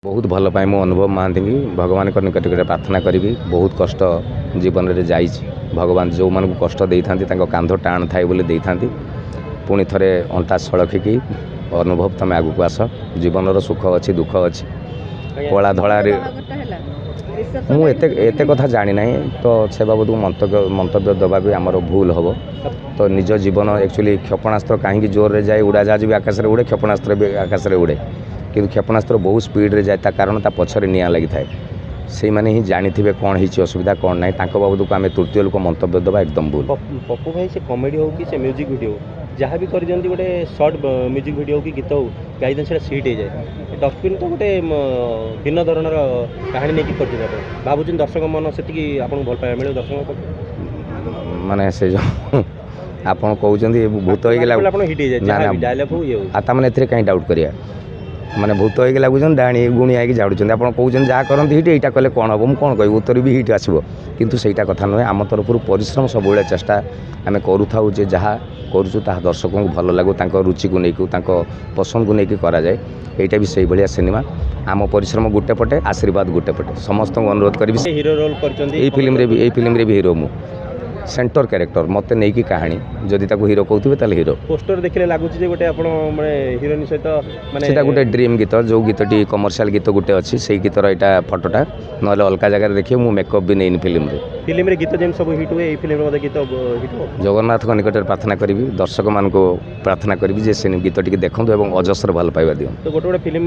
बहुत भल पाए मो अनुभव महांती भगवान निकट प्रार्थना करी बहुत कष्ट जीवन में जा भगवान जो मानक कष्ट दे था कांध टाण थाए बोली था पुणी थे अंटा सड़खिकी अनुभव तुम आग को आस जीवन सुख अच्छी दुख अच्छी कला धड़ा मुझे कथा जानी ना तो से बाबद मंतव्य दबा भी आमर भूल हम तो निज जीवन एक्चुअली क्षेपणास्त्र कहीं जोर में जाए उड़ाजाज भी आकाश में उड़े क्षेपणास्त्र भी आकाश में उड़े कि क्षेपणास्त्र बहुत स्पीड रे जाए कारण ता पछरे निया लगी थाए से माने ही जानी थे कौन ही असुविधा कौन ना बाबद को आम तृतीय लोक मंतव्य दबा एकदम भूल। पप्पू भाई से कॉमेडी हो कि से म्यूजिक वीडियो जहाँ भी कर दिखती गोटे सर्ट म्यूजिक वीडियो हो कि गीत हो गाई से सीट हो जाए डस्टबिन तो गोटे भिन्न धरणर कहानी नहीं कर भावुन दर्शक मन से आपको भल पाइबा मिले दर्शक माने से जो आप कहते भूत हो गला कहीं डाउट करिया माने भूत हो लगुन डाणी गुणी आई झाड़ुं आप कहते जहाँ करते हिट यहाँ कले कौन हम कौन कह उत्तर भी हिट आसो किंतु सहीटा कथा नुहे आम तरफ परिश्रम सब चेष्टा आम करूँ जहाँ करूँ दर्शक को भल लगू रुचि को लेकिन पसंद को लेकिन कराए यहाँ भी से भाया सिनेमा आम परिश्रम गोटे पटे आशीर्वाद गोटे पटे समस्त अनुरोध करी हीरो रोल कर फिल्म भी हीरो मु सेंटर कैरेक्टर मत नहीं कि कहानी जदि ताको हीरो कहते हैं हीरो पोस्टर देखले लगुच गोटे हीरोइन सहित माने गोटे ड्रीम गीत जो गीतटी कमर्शियल गीत गोटे अच्छी से गीतर यहाँ फटोटा ना अलग जगह देखिए मु मेकअप भी नहीं फिल्म रे गीत जेम सब हिट हुए फिल्म गीत हिट जगन्नाथ निकट प्रार्थना करी दर्शक मान को प्रार्थना करी जे से गीत टी देखूँ और अजस्र भल पाइबा दियो तो गोटे गोटे फिल्म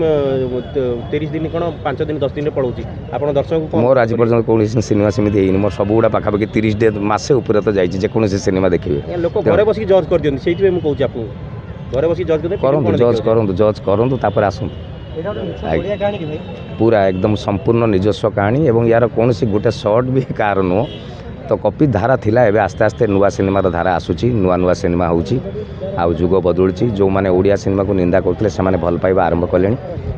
30 दिन कौन 5 दिन 10 दिन पड़ोची आप दर्शक मोर आज पर्यटन कौन सिनेमा सेमती मोर सब गुड़ा पाखापाखि 30 डे मसे ऊपर तो जाइए जेकोसी सिनेमा देखिए लोक घर बस जज कर दियंती सेति में कहूँ आपको घर बस जज कर जज करूँ तापर आसतु पूरा एकदम संपूर्ण निजस्व कहानी और यार कौन गोटे सर्ट भी कार नुह तो कॉपी धारा थिला एबे आस्ते आस्ते नुआ सिनेमार धारा आसूची नुआ नुआ सिनेमा होउची आ जुग बदलुची जो माने ओडिया सिनेमा को निंदा करते से माने भल पाइबा आरंभ कले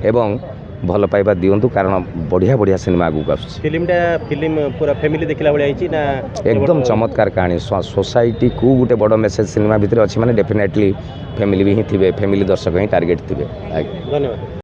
एवं भल पाइबा दियंतु कारण बढ़िया बढ़िया सिनेमा आगू आसूची फिल्म पूरा फैमिली देखला भलिया आइची ना एकदम चमत्कार कहानी सोसाइटी को गोटे बड़ मेसेज सिनेमा भितर अच्छी माने डेफिनेटली फैमिली भी ही थिबे फैमिली दर्शक ही टार्गेट थिबे। धन्यवाद।